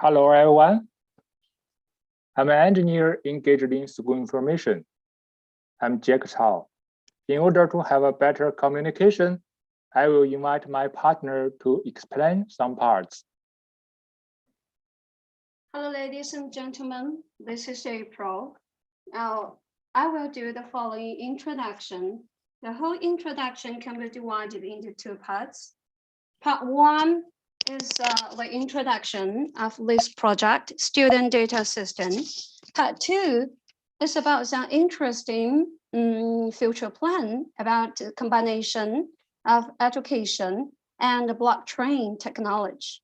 Hello, everyone. I'm an engineer engaged in school information. I'm Jack Chao. In order to have a better communication, I will invite my partner to explain some parts. Hello, ladies and gentlemen. This is April. Now, I will do the following introduction. The whole introduction can be divided into two parts. Part one is the introduction of this project, Student Data System. Part two is about some interesting future plan about the combination of education and blockchain technology.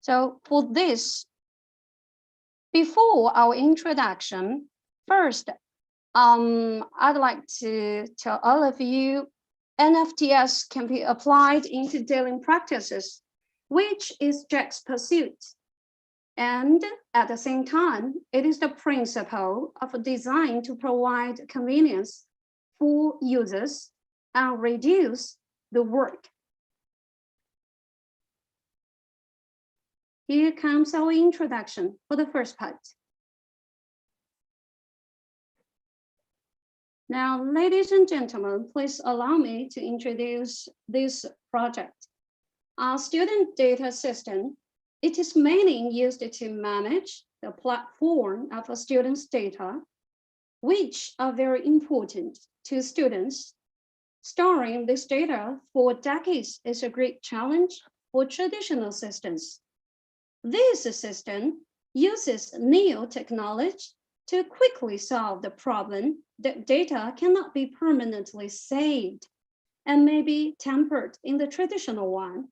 So for this, before our introduction, first, I'd like to tell all of you NFTs can be applied into daily practices, which is Jack's pursuit. And at the same time, it is the principle of design to provide convenience for users and reduce the work. Here comes our introduction for the first part. Now, ladies and gentlemen, please allow me to introduce this project. Our student data system, it is mainly used to manage the platform of a student's data, which are very important to students. Storing this data for decades is a great challenge for traditional systems. This system uses NEO technology to quickly solve the problem that data cannot be permanently saved and may be tampered in the traditional one.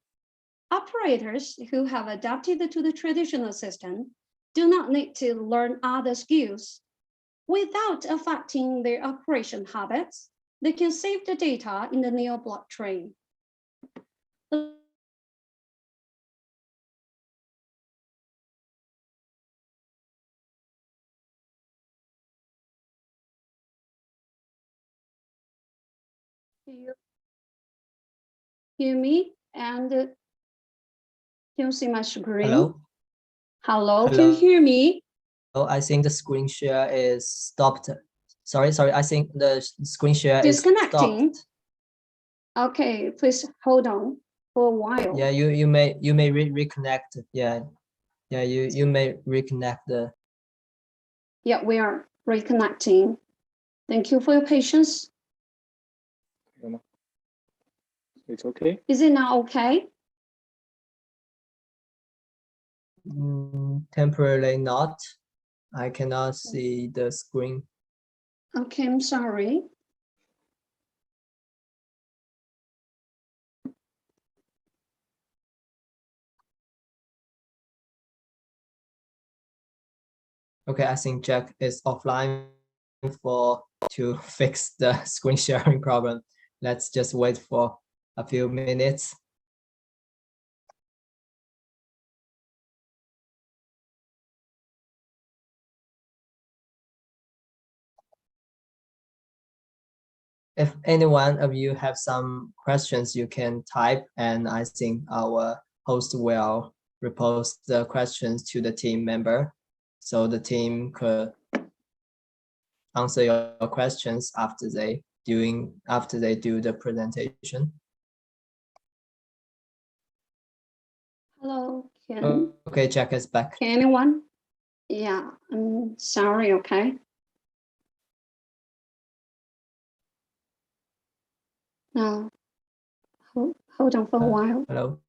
Operators who have adapted to the traditional system do not need to learn other skills. Without affecting their operation habits, they can save the data in the NEO blockchain. You hear me? And can you see my screen? Hello? Hello, can you hear me? Oh, I think the screen share is stopped. Sorry, I think the screen share is disconnecting. stopped. Okay, please hold on for a while. Yeah, you may reconnect. Yeah, you may reconnect the. Yeah, we are reconnecting. Thank you for your patience. It's okay. Is it now okay? Temporarily not. I cannot see the screen. Okay, I'm sorry. Okay, I think Jack is offline to fix the screen sharing problem. Let's just wait for a few minutes. If any one of you have some questions, you can type, and I think our host will repost the questions to the team member, so the team could answer your questions after they do the presentation. Hello, okay, Jack is back. Can anyone? Yeah, I'm sorry, okay. Now, hold on for a while. Hello.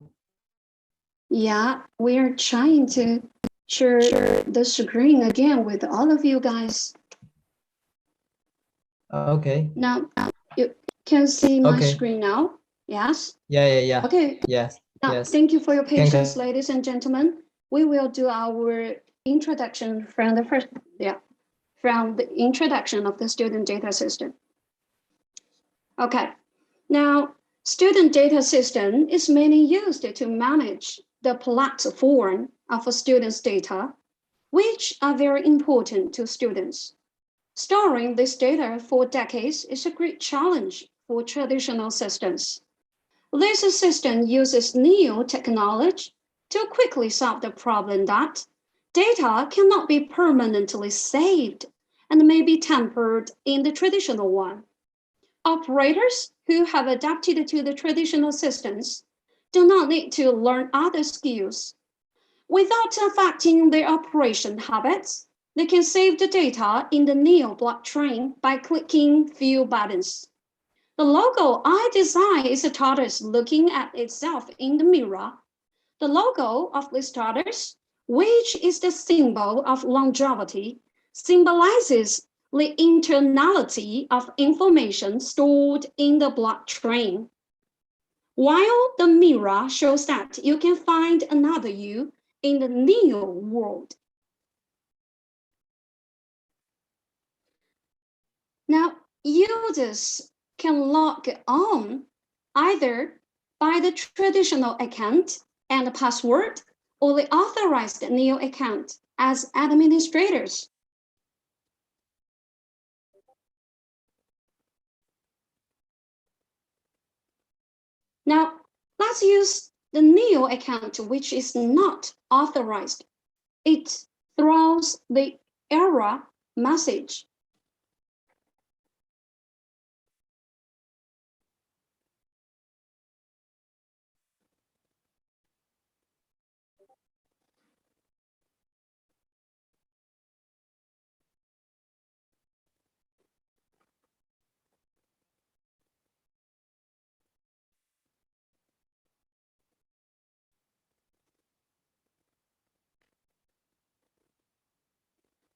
Yeah, we are trying to share the screen again with all of you guys. Okay. Now, you can see my screen now? Yes? Yeah. Okay. Yes. Now, yes. Thank you for your patience, ladies and gentlemen. We will do our introduction from the introduction of the student data system. Okay. Now, student data system is mainly used to manage the platform of a student's data, which are very important to students. Storing this data for decades is a great challenge for traditional systems. This system uses NEO technology to quickly solve the problem that data cannot be permanently saved and may be tampered in the traditional one. Operators who have adapted to the traditional systems do not need to learn other skills. Without affecting their operation habits, they can save the data in the NEO blockchain by clicking few buttons. The logo I designed is a tortoise looking at itself in the mirror. The logo of this tortoise, which is the symbol of longevity, symbolizes the internality of information stored in the blockchain, while the mirror shows that you can find another you in the NEO world. Now, users can log on either by the traditional account and password or the authorized NEO account as administrators. Now, let's use the NEO account, which is not authorized. It throws the error message.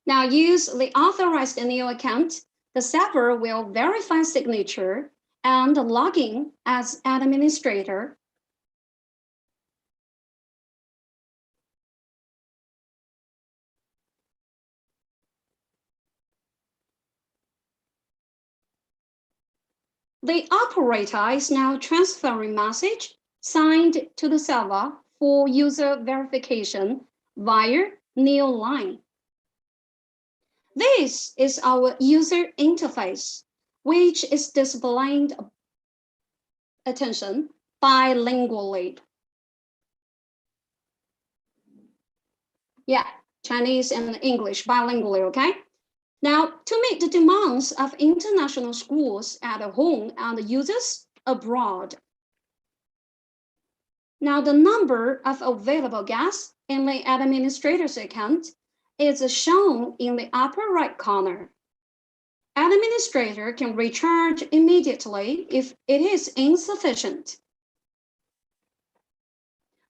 Now use the authorized NEO account. The server will verify signature and log in as administrator. The operator is now transferring message signed to the server for user verification via NEO line. This is our user interface, which is displayed, attention, bilingually. Yeah, Chinese and English bilingually, okay? Now, to meet the demands of international schools at home and users abroad. Now, the number of available guests in the administrator's account is shown in the upper right corner. Administrator can recharge immediately if it is insufficient.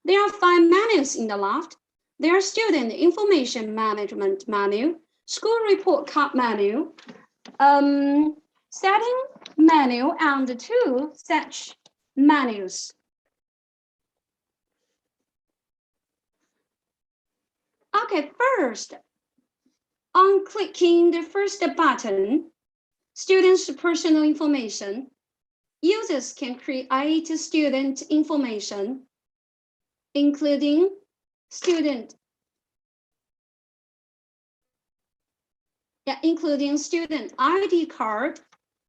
There are 5 menus in the left. There are student information management menu, school report card menu, setting menu, and 2 such menus. Okay, first, on clicking the first button, students' personal information, users can create student information, including student ID card,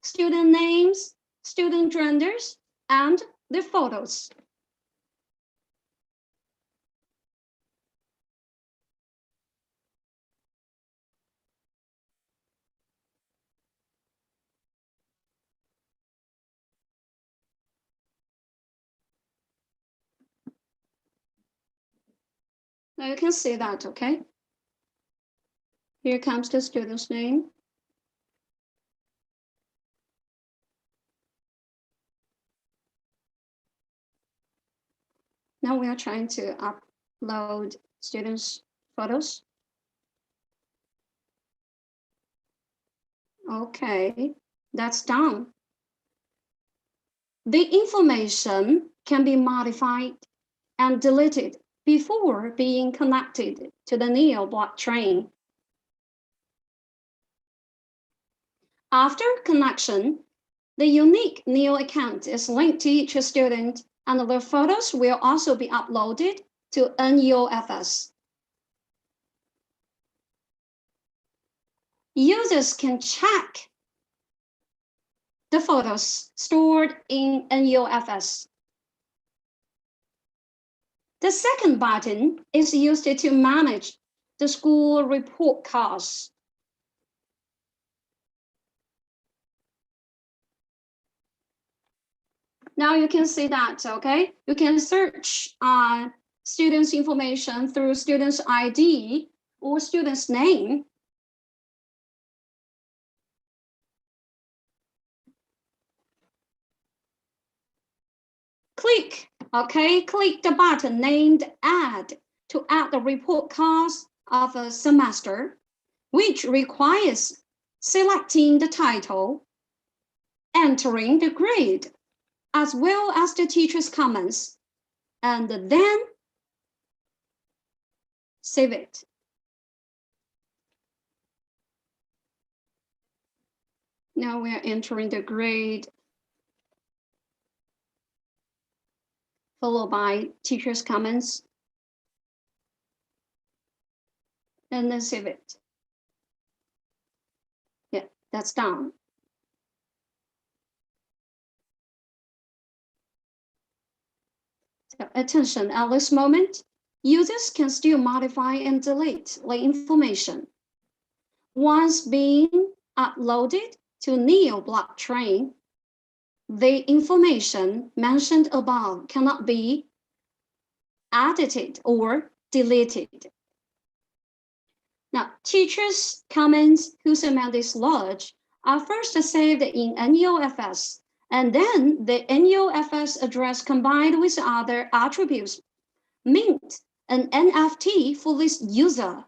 student names, student genders, and their photos. Now you can see that, okay? Here comes the student's name. Now we are trying to upload students' photos. Okay, that's done. The information can be modified and deleted before being connected to the NEO blockchain. After connection, the unique NEO account is linked to each student, and their photos will also be uploaded to NEOFS. Users can check the photos stored in NEOFS. The second button is used to manage the school report cards. Now you can see that, okay? You can search students' information through student's ID or student's name. Click the button named Add to add the report cards of a semester, which requires selecting the title, entering the grade, as well as the teacher's comments, and then save it. Now we are entering the grade, followed by teacher's comments, and then save it. Yeah, that's done. So attention, at this moment, users can still modify and delete the information. Once being uploaded to NEO blockchain, the information mentioned above cannot be edited or deleted. Now, teachers' comments whose amount is large are first saved in NEOFS, and then the NEOFS address combined with other attributes mint an NFT for this user.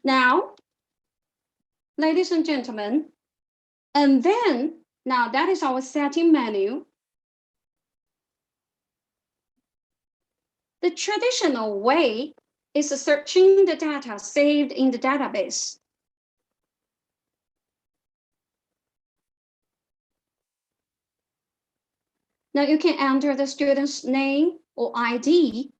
Now, ladies and gentlemen, and then now that is our setting menu. The traditional way is searching the data saved in the database. Now you can enter the student's name or ID.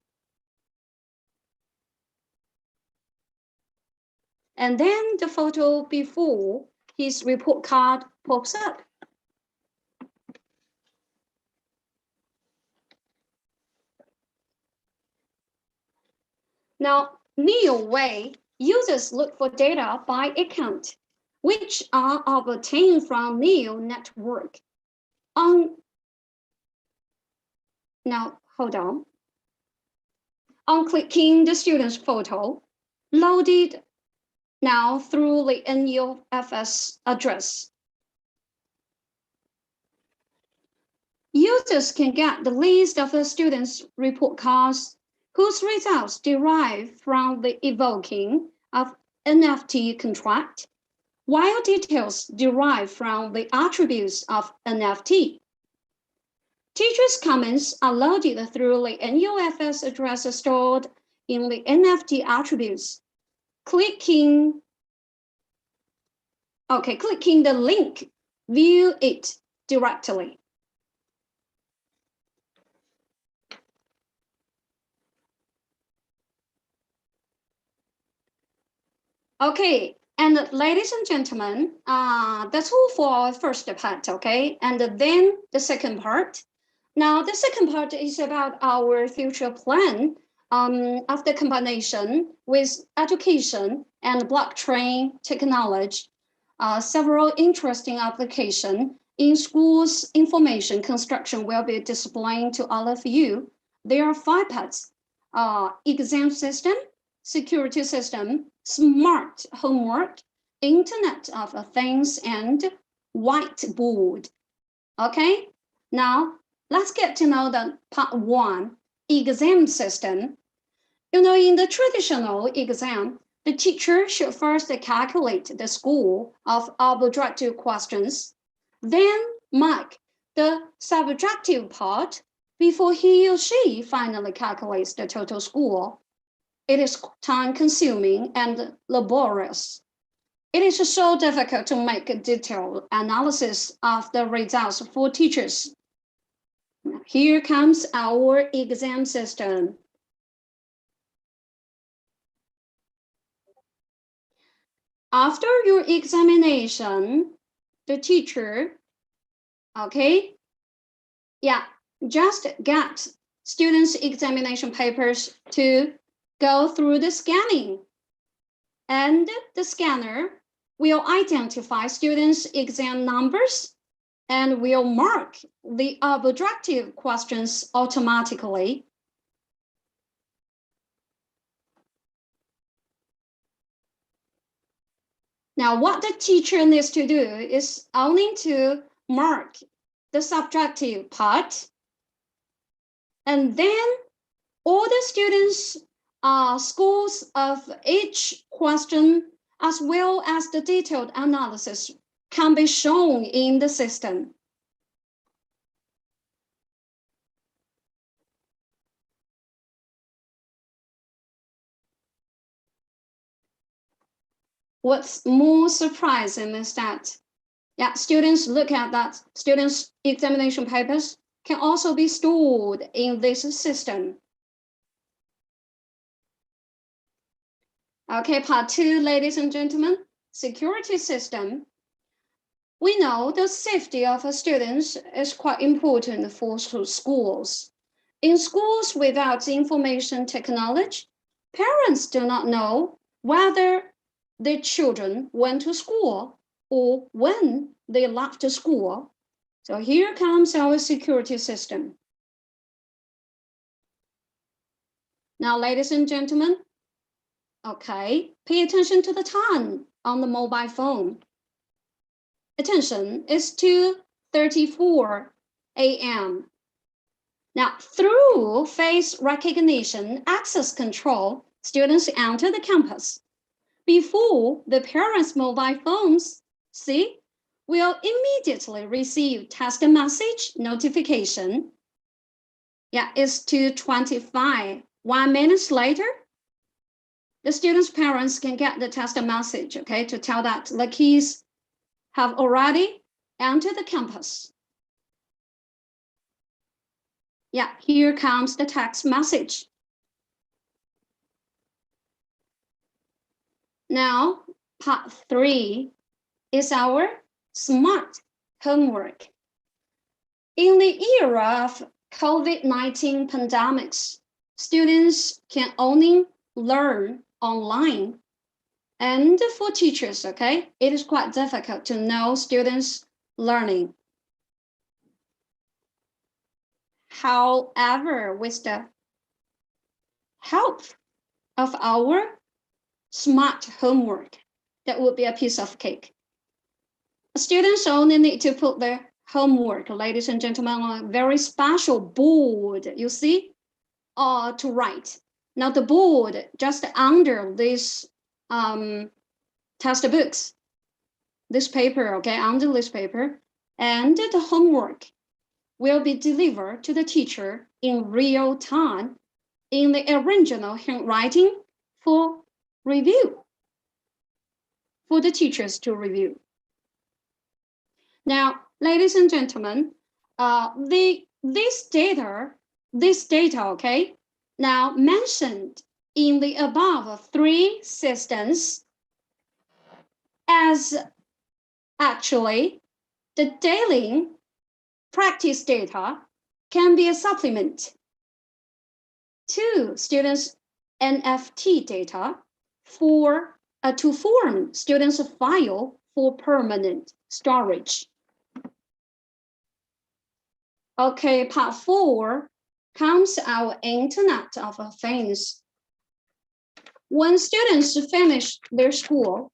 And then the photo before his report card pops up. Now, NEO way, users look for data by account, which are obtained from NEO network. Now, hold on. On clicking the student's photo, loaded now through the NEOFS address. Users can get the list of the students' report cards whose results derive from the evoking of NFT contract, while details derive from the attributes of NFT. Teachers' comments are loaded through the NEOFS address stored in the NFT attributes. Clicking the link, view it directly. Okay, and ladies and gentlemen, that's all for our first part, okay? And then the second part. Now, the second part is about our future plan of the combination with education and blockchain technology. Several interesting applications in schools information construction will be displayed to all of you. There are 5 parts: exam system, security system, smart homework, Internet of Things, and whiteboard. Okay, now let's get to know the part 1, exam system. You know, in the traditional exam, the teacher should first calculate the score of objective questions, then mark the subjective part before he or she finally calculates the total score. It is time-consuming and laborious. It is so difficult to make a detailed analysis of the results for teachers. Here comes our exam system. After your examination, the teacher, okay, yeah, just get students' examination papers to go through the scanning. And the scanner will identify students' exam numbers and will mark the objective questions automatically. Now, what the teacher needs to do is only to mark the subjective part, and then all the students' scores of each question, as well as the detailed analysis, can be shown in the system. What's more surprising is that, yeah, students look at that. Students' examination papers can also be stored in this system. Okay, part 2, ladies and gentlemen, security system. We know the safety of students is quite important for schools. In schools without information technology, parents do not know whether their children went to school or when they left school. So here comes our security system. Now, ladies and gentlemen, okay, pay attention to the time on the mobile phone. Attention, it's 2:34 a.m. Now, through face recognition access control, students enter the campus. Before the parents' mobile phones, see, will immediately receive test message notification. Yeah, it's 2:25. 1 minute later, the students' parents can get the test message, okay, to tell that the kids have already entered the campus. Yeah, here comes the text message. Now, part 3 is our smart homework. In the era of COVID-19 pandemics, students can only learn online. And for teachers, okay, it is quite difficult to know students' learning. However, with the help of our smart homework, that would be a piece of cake. Students only need to put their homework, ladies and gentlemen, on a very special board, you see, to write. Now the board just under this textbooks, this paper, okay, under this paper, and the homework will be delivered to the teacher in real time in the original handwriting for review, for the teachers to review. Now, ladies and gentlemen, this data, okay, now mentioned in the above 3 systems as actually the daily practice data can be a supplement to students' NFT data to form students' file for permanent storage. Okay, part 4 comes our Internet of Things. When students finish their school,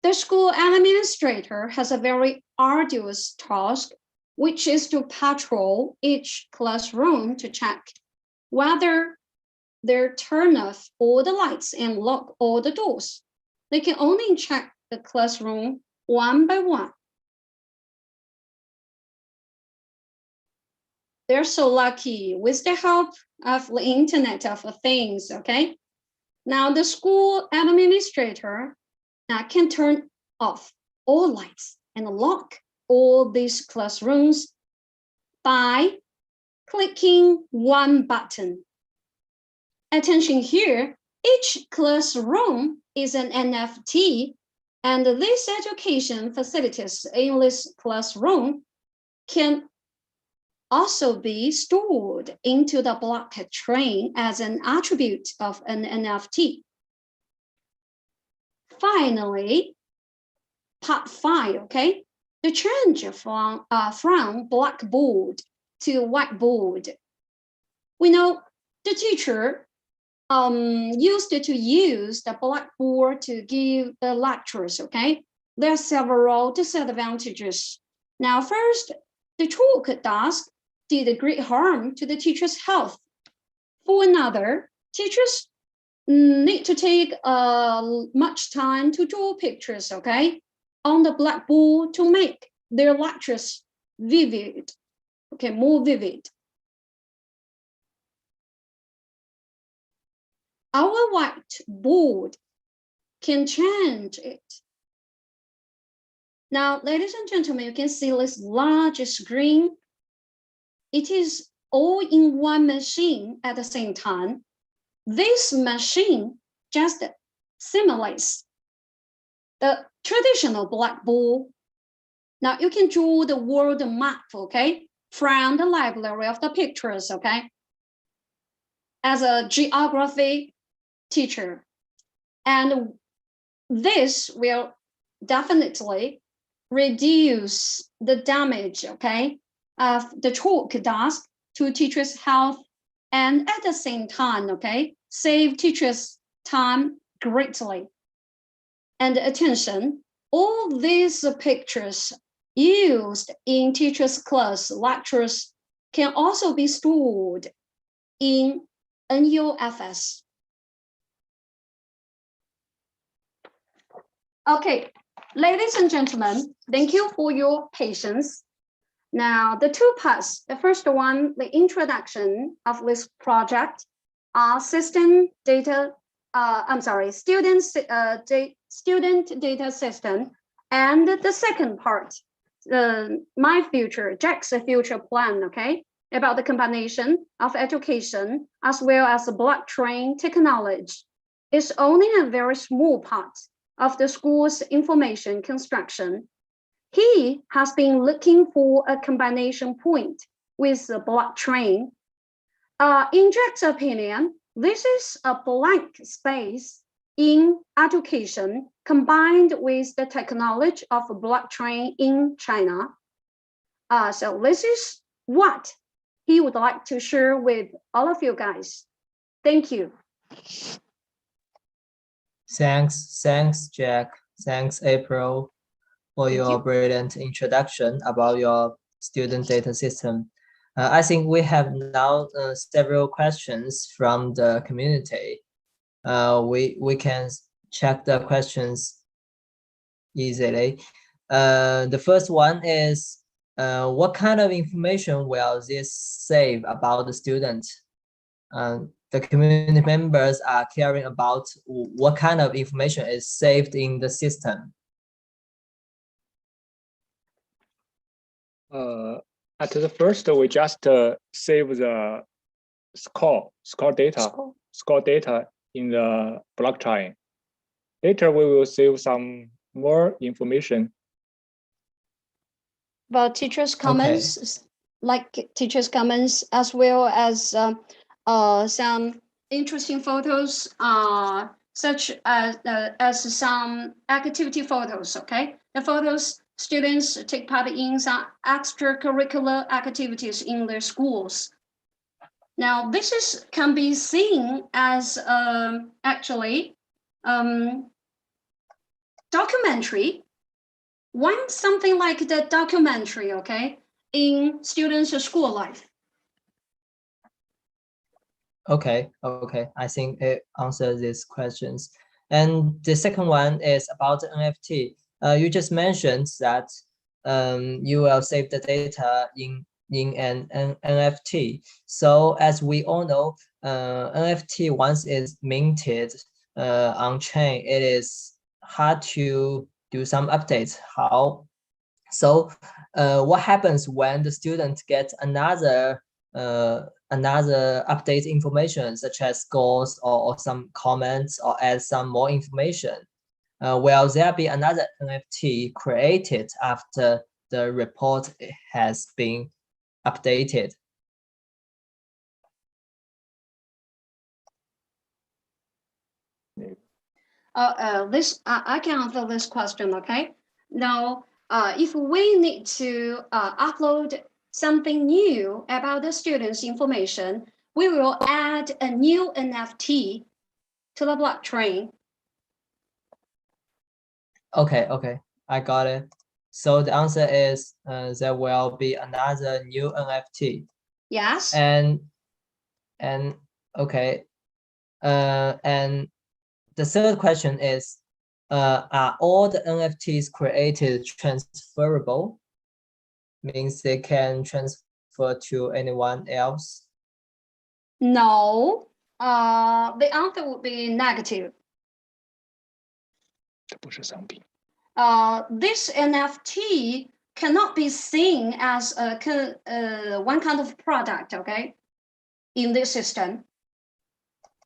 the school administrator has a very arduous task, which is to patrol each classroom to check whether they turn off all the lights and lock all the doors. They can only check the classroom one by one. They're so lucky with the help of the Internet of Things, okay? Now the school administrator can turn off all lights and lock all these classrooms by clicking one button. Attention here, each classroom is an NFT, and these education facilities in this classroom can also be stored into the blockchain as an attribute of an NFT. Finally, part 5, okay? The change from blackboard to whiteboard. We know the teacher used to use the blackboard to give the lectures, okay? There are several disadvantages. Now, first, the chalk desk did great harm to the teacher's health. For another, teachers need to take much time to draw pictures, okay, on the blackboard to make their lectures vivid, okay, more vivid. Our whiteboard can change it. Now, ladies and gentlemen, you can see this large screen. It is all in one machine at the same time. This machine just simulates the traditional blackboard. Now you can draw the world map, okay, from the library of the pictures, okay, as a geography teacher. And this will definitely reduce the damage, okay, of the chalk desk to teachers' health, and at the same time, okay, save teachers' time greatly. And attention, all these pictures used in teachers' class lectures can also be stored in NeoFS. Okay, ladies and gentlemen, thank you for your patience. Now, the two parts, the first one, the introduction of this project, are student data system, and the second part, my future, Jack's future plan, okay, about the combination of education as well as blockchain technology, is only a very small part of the school's information construction. He has been looking for a combination point with the blockchain. In Jack's opinion, this is a blank space in education combined with the technology of blockchain in China. So this is what he would like to share with all of you guys. Thank you. Thanks, Jack. Thanks, April, for your brilliant introduction about your student data system. I think we have now several questions from the community. We can check the questions easily. The first one is, what kind of information will this save about the student? The community members are caring about what kind of information is saved in the system. At the first, we just save the score data in the blockchain. Later, we will save some more information. About teachers' comments, like teachers' comments, as well as some interesting photos, such as some activity photos, okay? The photos students take part in some extracurricular activities in their schools. Now, this can be seen as actually documentary. Something like the documentary, okay, in students' school life. Okay, I think it answers these questions. And the second one is about the NFT. You just mentioned that you will save the data in an NFT. So as we all know, NFT once it's minted on chain, it is hard to do some updates. How? So what happens when the student gets another another update information such as scores or some comments or add some more information, will there be another NFT created after the report has been updated? I can answer this question, okay? Now, if we need to upload something new about the student's information, we will add a new NFT to the blockchain. Okay, I got it. So the answer is there will be another new NFT. Yes. And okay, and the third question is, are all the NFTs created transferable? Means they can transfer to anyone else? No, the answer would be negative. 这不是商品。 This NFT cannot be seen as one kind of product, okay? In this system,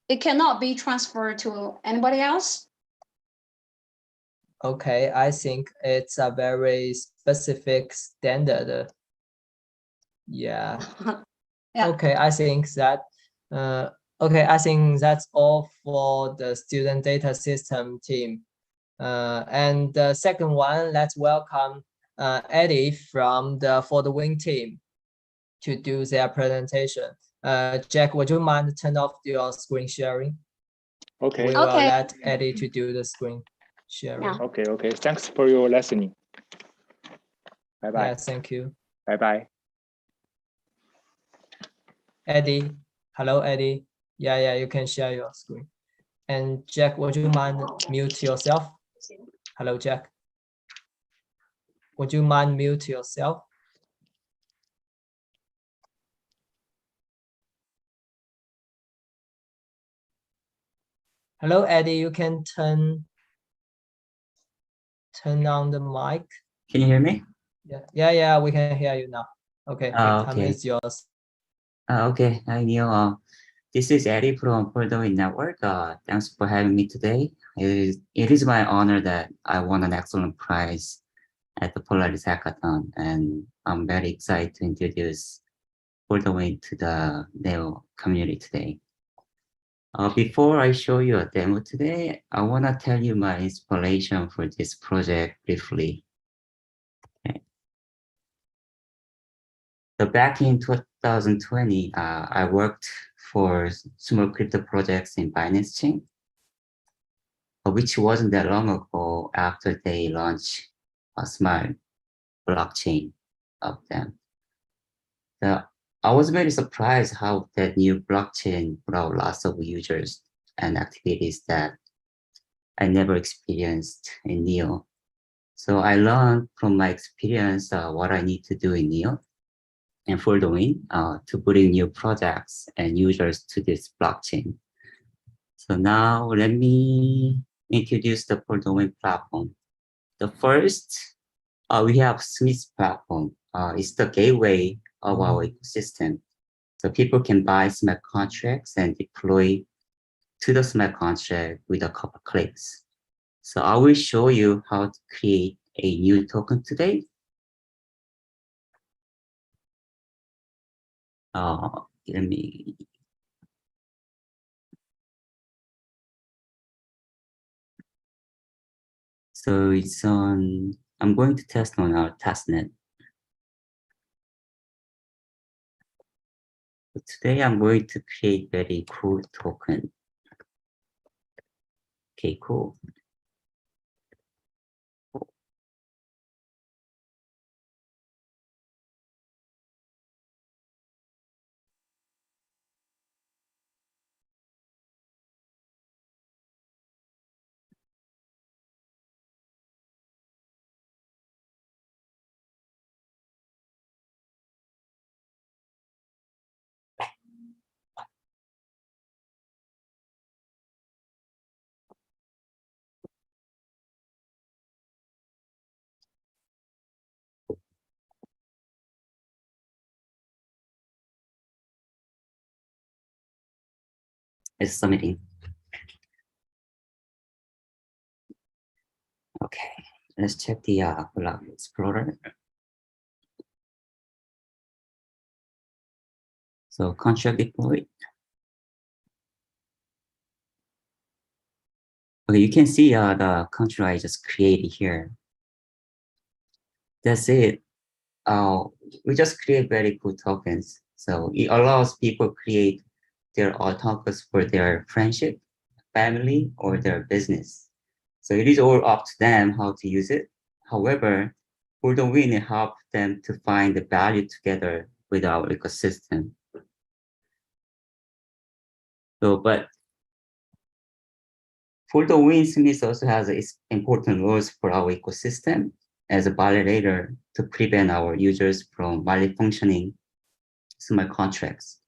it cannot be transferred to anybody else. Okay, I think it's a very specific standard. Yeah. Yeah. Okay, I think that okay, I think that's all for the student data system team. And the second one, let's welcome Eddie from the Forthewin team to do their presentation. Jack, would you mind turn off your screen sharing? Okay. We will Okay. let Eddie to do the screen sharing. Yeah. Okay. Thanks for your listening. Bye bye. Yeah, thank you. Bye bye. Eddie, hello, Eddie. Yeah, you can share your screen. And Jack, would you mind mute yourself? Hello, Jack. Would you mind mute yourself? Hello, Eddie, you can turn on the mic. Can you hear me? Yeah, we can hear you now. Okay, the time Okay. is yours. Okay, hi Neil. This is Eddie from Forthewin Network. Thanks for having me today. It is my honor that I won an excellent prize at the Polaris Hackathon, and I'm very excited to introduce Forthewin to the Neo community today. Before I show you a demo today, I want to tell you my inspiration for this project briefly. Okay. So back in 2020, I worked for small crypto projects in Binance Chain, which wasn't that long ago after they launched a smart blockchain of them. I was very surprised how that new blockchain brought lots of users and activities that I never experienced in Neo. So I learned from my experience what I need to do in Neo and Forthewin to bring new projects and users to this blockchain. So now let me introduce the Forthewin platform. The first, we have Smith platform. It's the gateway of our ecosystem. So people can buy smart contracts and deploy to the smart contract with a couple clicks. So I will show you how to create a new token today. Let me. So it's on, I'm going to test on our testnet. So today I'm going to create very cool token. Okay, cool. It's submitting. Okay, let's check the Polaris Explorer. So contract deployed. Okay, you can see the contract I just created here. That's it. We just create very cool tokens. So it allows people create their own tokens for their friendship, family, or their business. So it is all up to them how to use it. However, Forthewin help them to find the value together with our ecosystem. So, but Forthewin Smith also has important roles for our ecosystem as a validator to prevent our users from malfunctioning smart contracts.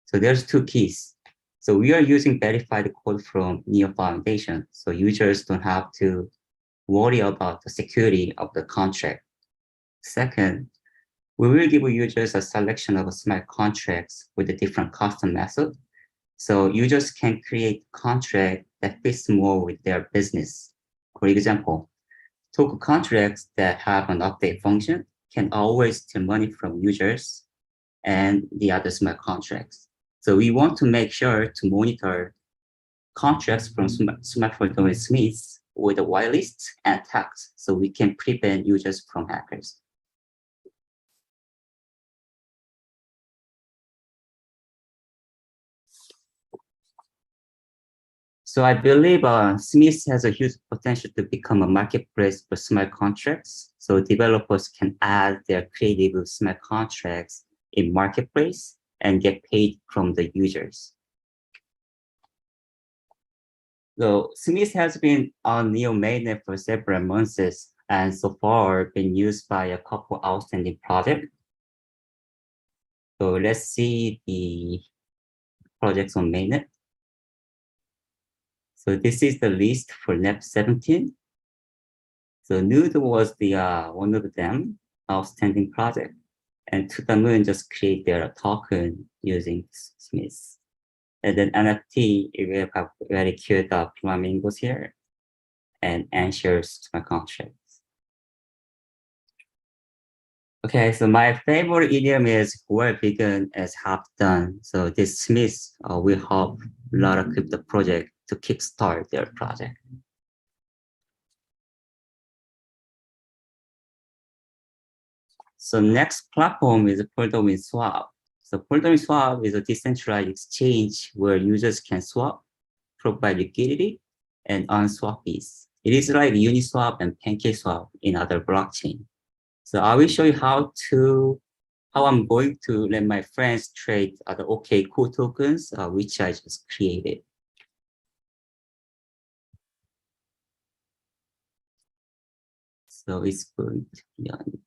So there's two keys. So we are using verified code from NEO Foundation, so users don't have to worry about the security of the contract. Second, we will give users a selection of smart contracts with a different custom method. So users can create contract that fits more with their business. For example, token contracts that have an update function can always steal money from users and the other smart contracts. So we want to make sure to monitor contracts from smartphone Smiths with a whitelist and tags so we can prevent users from hackers. So I believe Smith has a huge potential to become a marketplace for smart contracts. So developers can add their creative smart contracts in marketplace and get paid from the users. So Smith has been on NEO Mainnet for several months and so far been used by a couple outstanding projects. So let's see the projects on Mainnet. So this is the list for NEP 17. So Nude was the one of them outstanding project, and To the Moon just create their token using Smith. And then NFT, we have very cute flamingos here and answers to my contracts. Okay, so my favorite idiom is where begun as half done. So this Smith will help a lot of crypto projects to kickstart their project. So next platform is Forthewin Swap. So Forthewin Swap is a decentralized exchange where users can swap, provide liquidity, and earn swap fees. It is like Uniswap and PancakeSwap in other blockchain. So I will show you how I'm going to let my friends trade the OK Cool tokens, which I just created. So it's going to be on.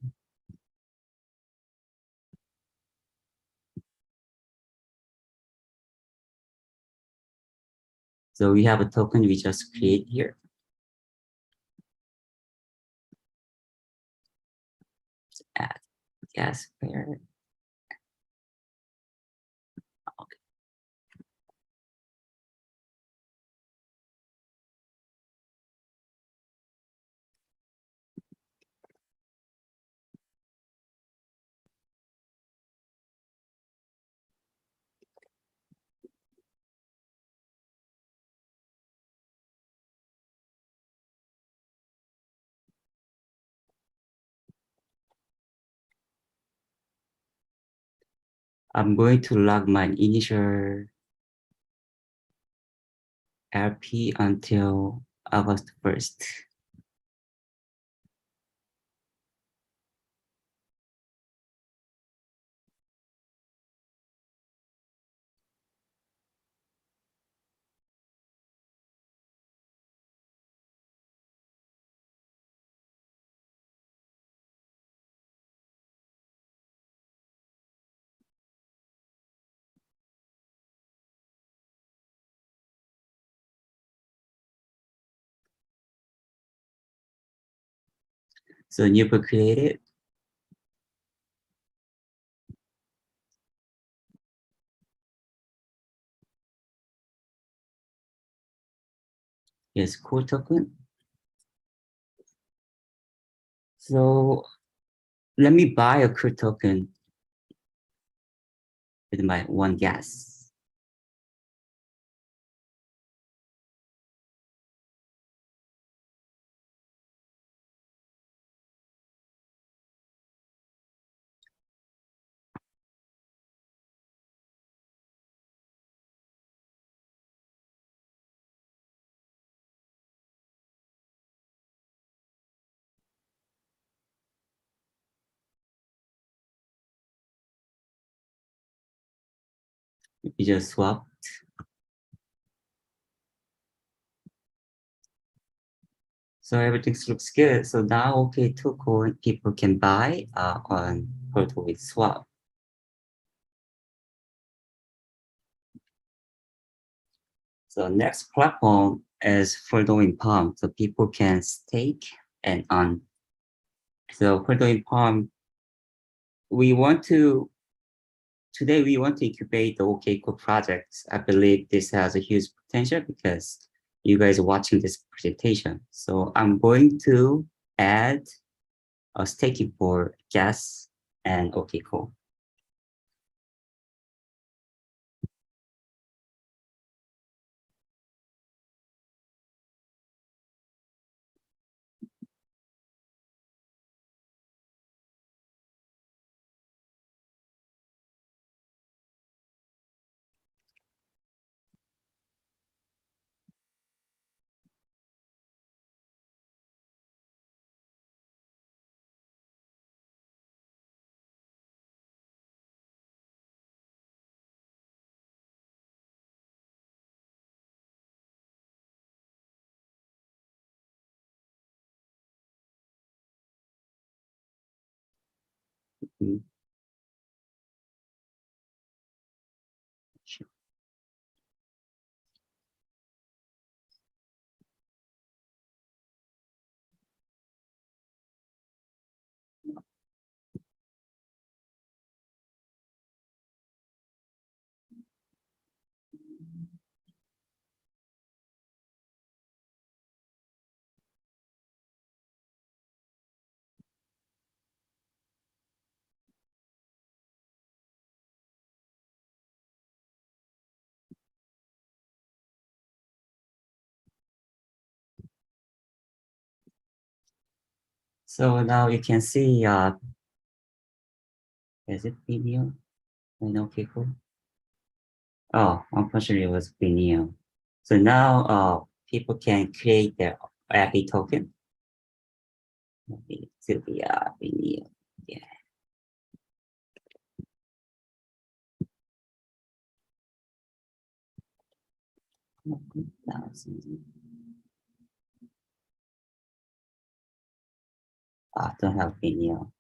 So we have a token we just create here. Let's add gas pair. Okay. I'm going to log my initial LP until August 1st. So new book created. Here's cool token. So let me buy a cool token with my one gas. We just swap. So everything looks good. So now, okay, token people can buy on Forthewin swap. So next platform is Forthewin Palm. So people can stake and on. So Forthewin Palm, today we want to incubate the OKCode projects. I believe this has a huge potential because you guys are watching this presentation. So I'm going to add a staking for gas and OKCode. Mm. Sure. So now you can see, is it video? OKCode? Oh, unfortunately, it was Vimeo. So now people can create their API token. Maybe it will be Vimeo. Yeah. Don't have Vimeo.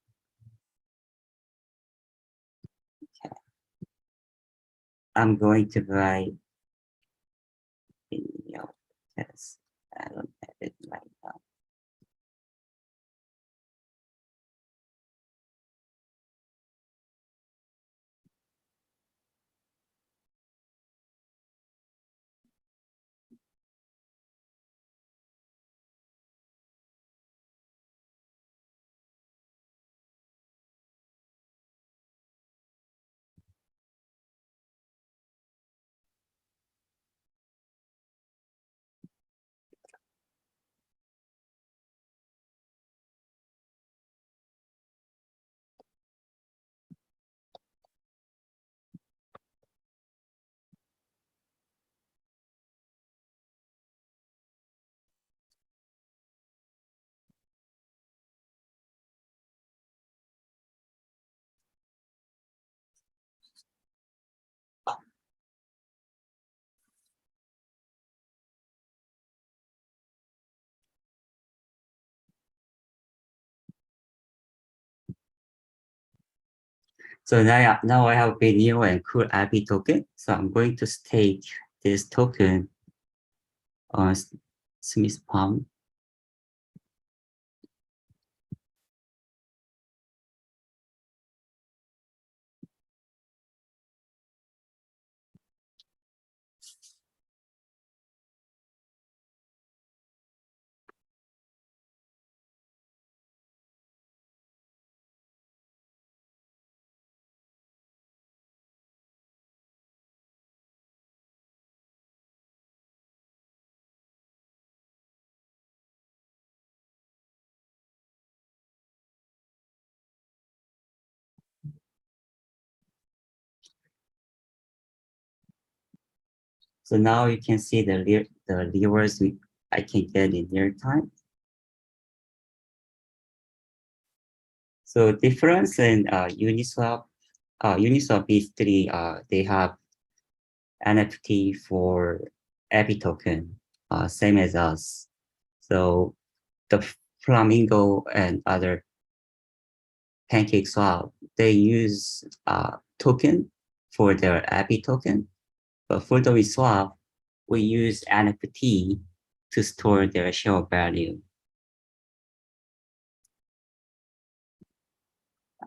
Okay. I'm going to write Vimeo because I don't have it right now. So now I have Vimeo and cool API token. So I'm going to stake this token on Smith Palm. So now you can see the levers I can get in real time. So difference in Uniswap basically they have NFT for every token, same as us. So the Flamingo and other PancakeSwap, they use token for their API token, but for the swap, we use NFT to store their share value.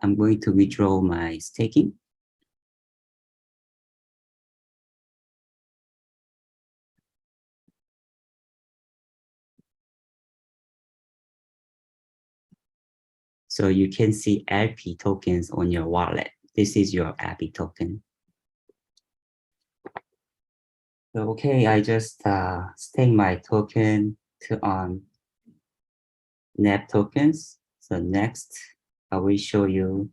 I'm going to withdraw my staking. So you can see LP tokens on your wallet. This is your LP token. So, okay, I just stake my token to on NEP tokens. So next, I will show you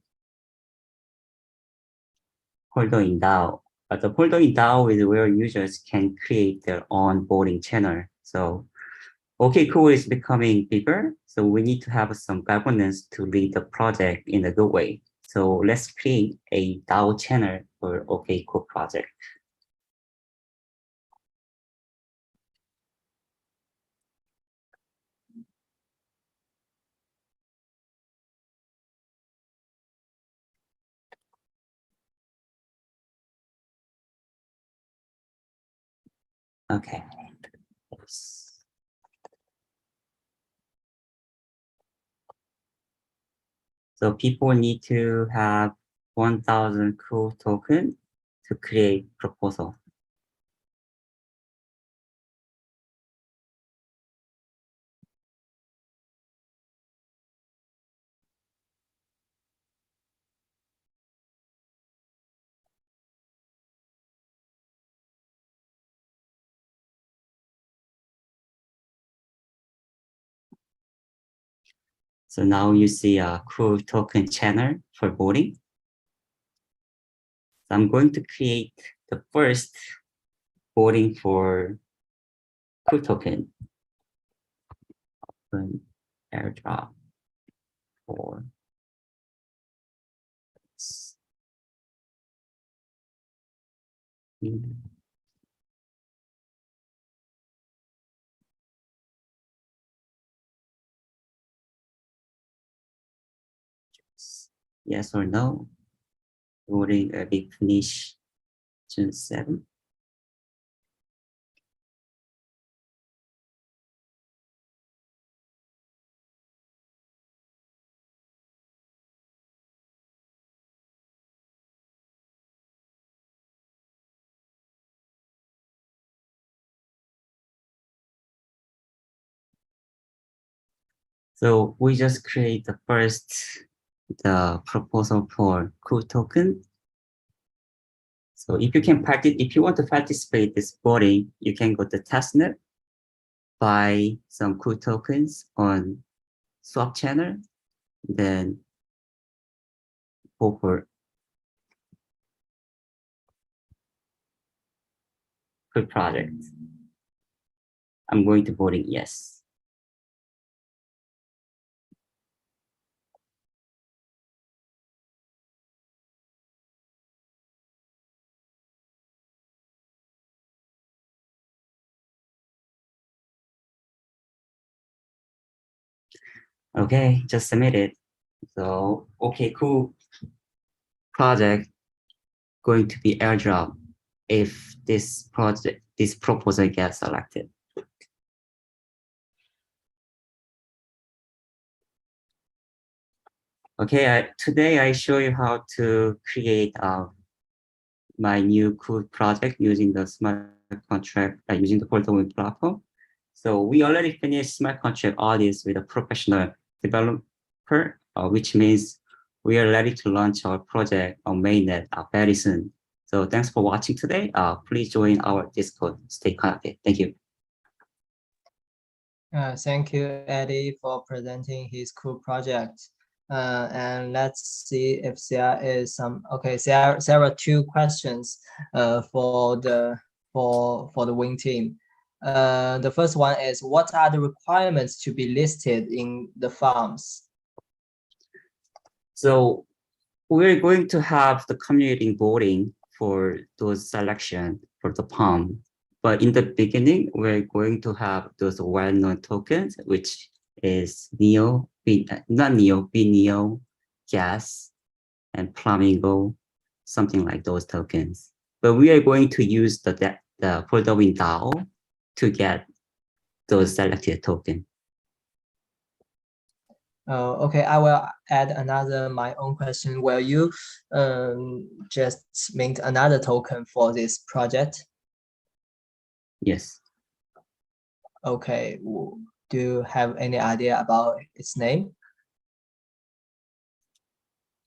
folder in DAO. But the folder in DAO is where users can create their own voting channel. So OK Cool is becoming bigger, so we need to have some governance to lead the project in a good way. So let's create a DAO channel for OK Cool project. Okay. So people need to have 1,000 cool token to create proposal. So now you see a cool token channel for voting. So I'm going to create the first voting for cool token. Open airdrop for yes or no. Voting a big finish June 7. So we just create the proposal for cool token. So if you want to participate this voting, you can go to testnet, buy some cool tokens on swap channel, then go for cool project. I'm going to voting yes. Okay, just submit it. So, okay, cool project going to be airdrop if this proposal gets selected. Okay, today I show you how to create my new cool project using the smart contract, using the Forthewin platform. So we already finished smart contract audits with a professional developer, which means we are ready to launch our project on Mainnet very soon. So thanks for watching today. Please join our Discord. Stay connected. Thank you. Thank you, Eddie, for presenting his cool project. And let's see if there is some. Okay, there are two questions for the for the Wing team. The first one is, what are the requirements to be listed in the farms? So we're going to have the community voting for those selection for the POM. But in the beginning, we're going to have those well-known tokens, which is NEO, not NEO, BNEO, Gas, and Flamingo, something like those tokens. But we are going to use the Forthewin DAO to get those selected tokens. Okay, I will add my own question. Will you just mint another token for this project? Yes. Okay, do you have any idea about its name?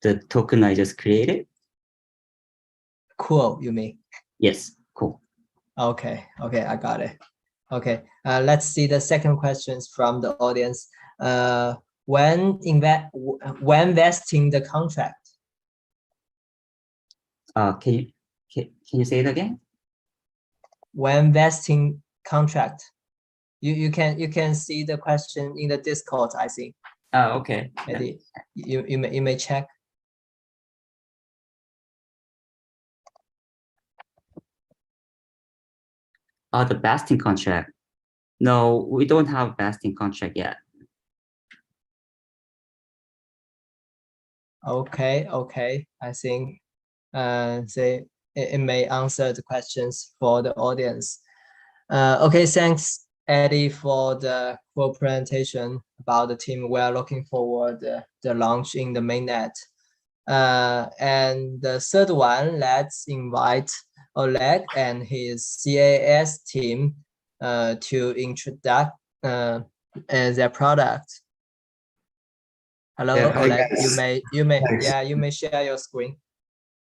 The token I just created? Cool, you mean? Yes, cool. Okay, I got it. Okay, let's see the second questions from the audience. When vesting the contract? Can you say it again? When vesting contract, you can see the question in the Discord, I think. Okay. Maybe you may check. The vesting contract. No, we don't have vesting contract yet. Okay, I think it may answer the questions for the audience. Okay, thanks, Eddie, for the full presentation about the team. We are looking forward the launch in the mainnet. And the third one, let's invite Oleg and his CAS team to introduce their product. Hello, Yeah, hi, Oleg. guys. You may Thanks. yeah, you may share your screen.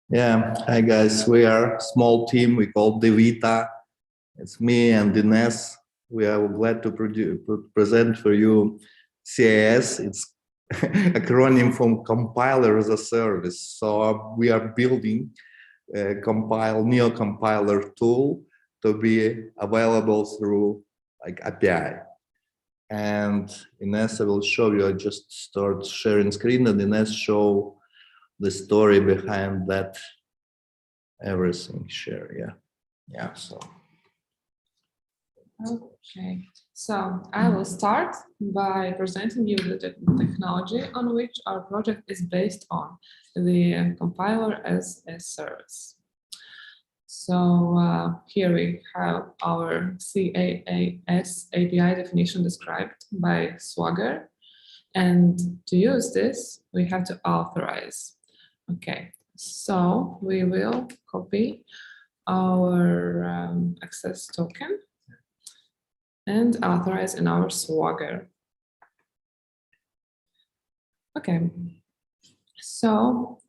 Yeah, hi guys. We are a small team. We call Devita. It's me and Ines. We are glad to present for you CAS. It's acronym from Compiler as a Service. So we are building a NEO compiler tool to be available through like API. And Ines will show you. I just start sharing screen, and Ines show the story behind that. Everything share, yeah. So. Okay, so I will start by presenting you the technology on which our project is based on, the compiler as a service. So here we have our CAS API definition described by Swagger. And to use this, we have to authorize. Okay, so we will copy our access token and authorize in our Swagger. Okay, so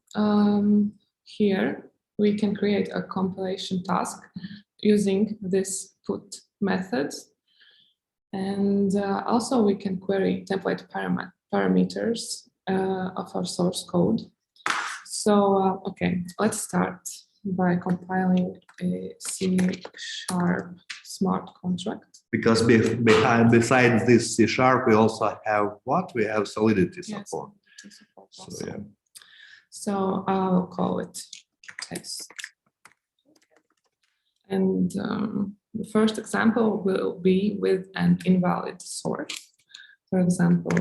here we can create a compilation task using this put method. And also we can query template parameters of our source code. So, okay, let's start by compiling a C# smart contract. Because besides this C#, we also have what? We have Solidity support. Yes, So, yeah. So I'll call it test. And the first example will be with an invalid source. For example,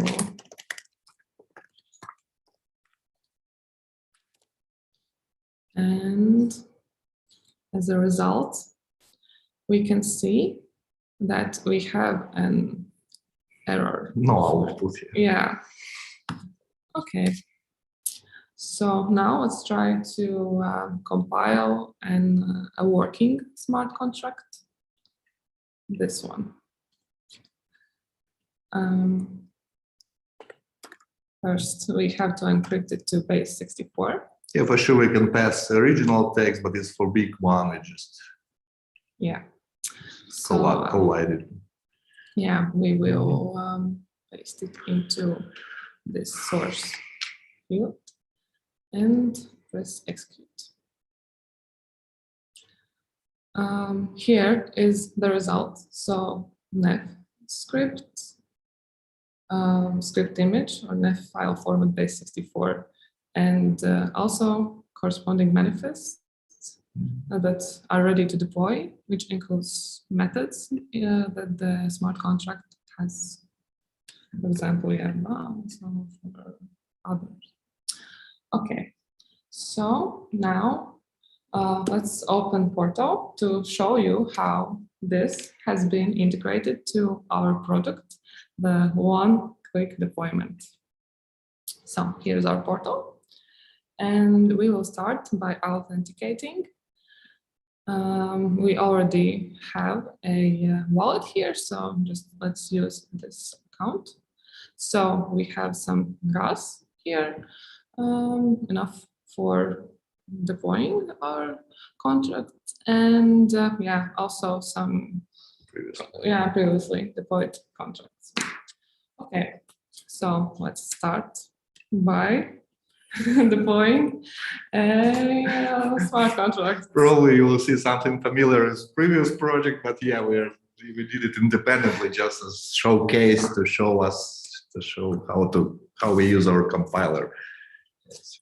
and as a result, we can see that we have an error. No output here. Yeah. Okay. So now let's try to compile a working smart contract. This one. First, we have to encrypt it to base 64. Yeah, for sure we can pass original text, but it's for big one, we just collide it. Yeah, we will paste it into this source field and press execute. Here is the result. So nef script, script image or nef file format base64, and also corresponding manifests that are ready to deploy, which includes methods that the smart contract has. For example, some for others. Okay, so now let's open Portal to show you how this has been integrated to our product, the one-click deployment. So here's our portal, and we will start by authenticating. We already have a wallet here, so just let's use this account. So we have some gas here, enough for deploying our contract, and yeah, also some previously deployed contracts. Okay, so let's start by deploying a smart contract. Probably you will see something familiar as previous project, but yeah, we did it independently just as showcase to show how we use our compiler.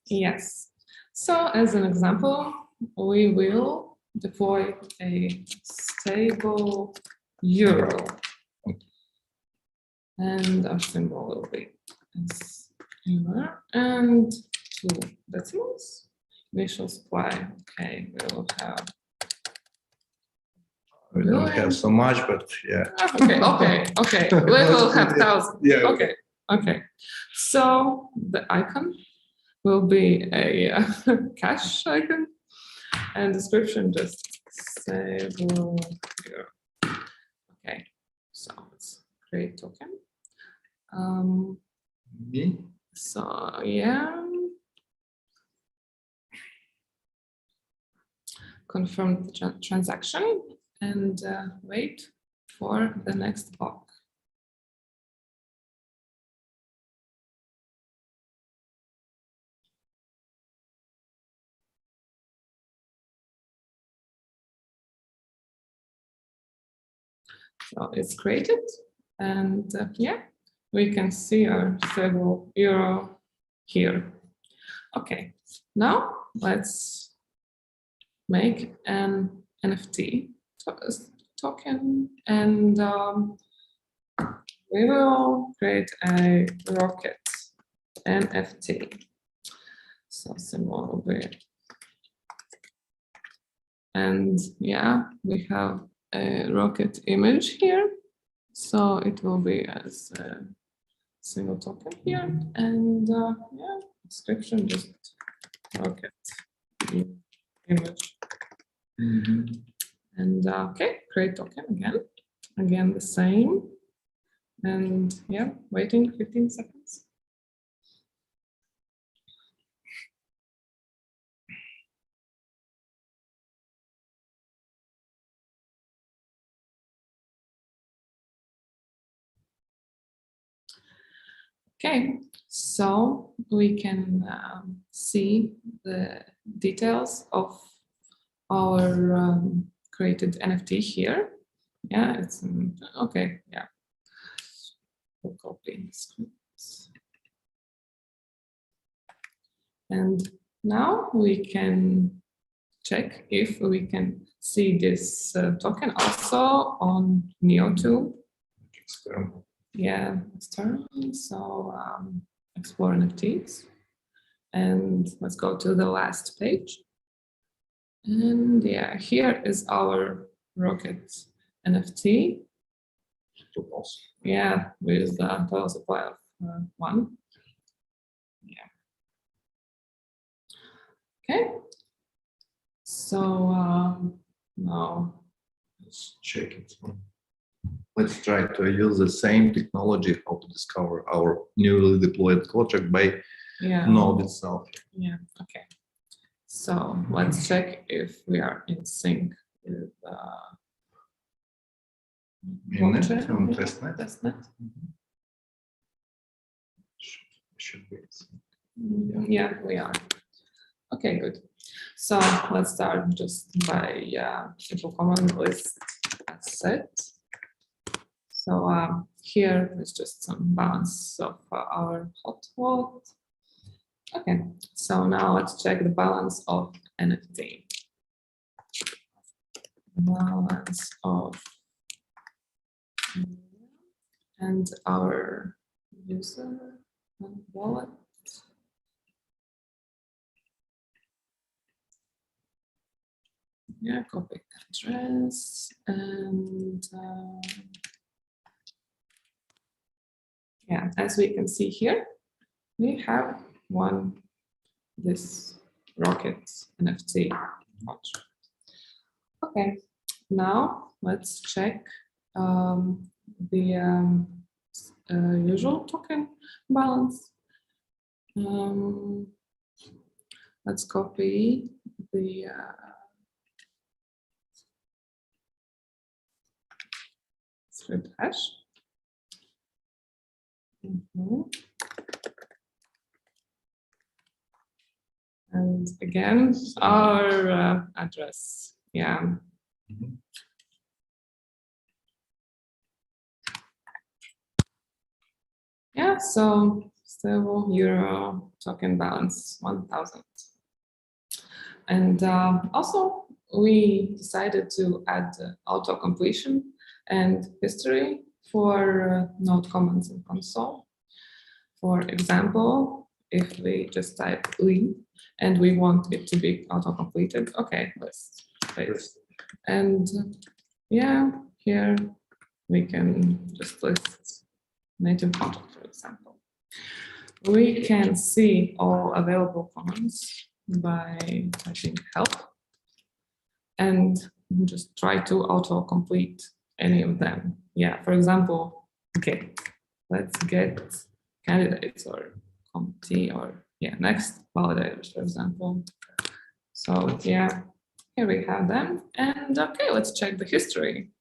Yes. So as an example, we will deploy a stable euro, and our symbol will be euro and 2 decimals. We shall supply. Okay, we will have. We don't have so much, but yeah. Okay. We will have 1,000. Yeah. Okay. So the icon will be a cash icon, and description just stable euro. Okay, so let's create token. Me? So yeah, confirm the transaction and wait for the next block. So it's created, and yeah, we can see our stable euro here. Okay, now let's make an NFT token, and we will create a rocket NFT. So symbol will be, and yeah, we have a rocket image here, so it will be as a single token here, and yeah, description just rocket image. And okay, create token again the same, and yeah, waiting 15 seconds. Okay, so we can see the details of our created NFT here. Yeah, it's okay. Yeah, we'll copy this. And now we can check if we can see this token also on NEO2. Yeah, external. So explore NFTs, and let's go to the last page. And yeah, here is our rocket NFT. Yeah, with the total supply of 1. Yeah. Okay. So now let's check it. Let's try to use the same technology how to discover our newly deployed contract by node itself. Yeah, okay. So let's check if we are in sync with Mainnet and testnet. Should be. Yeah, we are. Okay, good. So let's start just by simple command list as set. So here is just some balance of our hot wallet. Okay, so now let's check the balance of NFT. Balance of and our user and wallet. Yeah, copy address and yeah, as we can see here, we have this rocket NFT contract. Okay, now let's check the usual token balance. Let's copy the script hash. And again, our address. Yeah. Yeah, so stable euro token balance 1000. And also we decided to add auto completion and history for node comments in console. For example, if we just type lean and we want it to be auto completed, okay, let's paste. And yeah, here we can just list native contract, for example. We can see all available comments by typing help and just try to auto-complete any of them. Yeah, for example, okay, let's get candidates or committee or yeah, next validators, for example. So yeah, here we have them. And okay, let's check the history.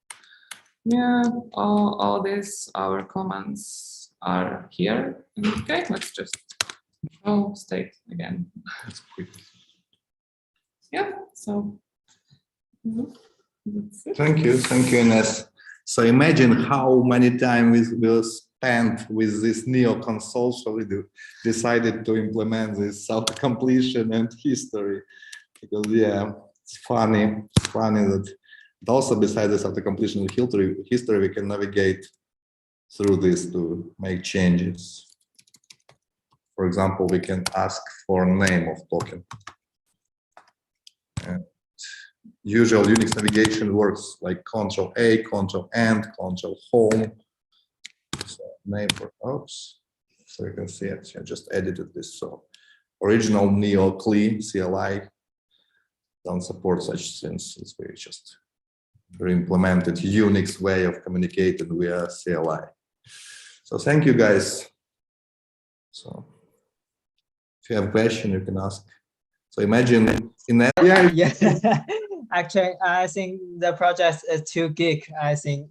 Yeah, all these, our comments are here. Okay, let's just control state again. That's quick. Yeah, so that's it. Thank you, Ines. So imagine how many time we will spend with this Neo console. So we decided to implement this auto-completion and history because yeah, it's funny that also besides this auto-completion and history, we can navigate through this to make changes. For example, we can ask for name of token. And usual Unix navigation works like Control A, Control End, Control Home. So name for oops. So you can see it. I just edited this. So original Neo CLI don't support such things. It's very just re-implemented Unix way of communicating via CLI. So thank you guys. So if you have a question, you can ask. So imagine in that. Yeah. Actually, I think the project is too geek. I think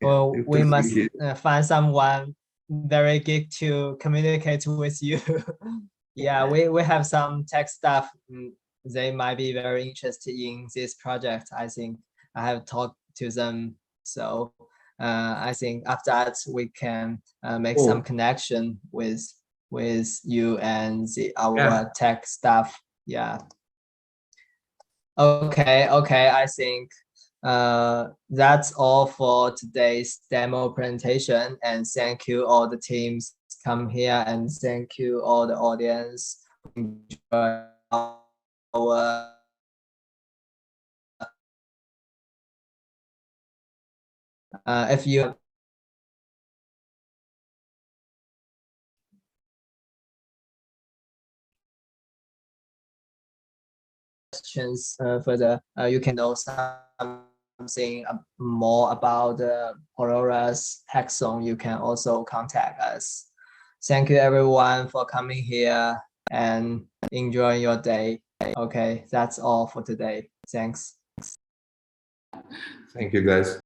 well, we must find someone very geek to communicate with you. Yeah, we have some tech staff. They might be very interested in this project. I think I have talked to them. So I think after that we can make some connection with you and our tech staff. Yeah. Okay. I think that's all for today's demo presentation. And thank you all the teams come here, and thank you all the audience for our if you have questions further, you can know something more about the Polaris hackathon, you can also contact us. Thank you everyone for coming here and enjoying your day. Okay, that's all for today. Thanks. Thank you guys.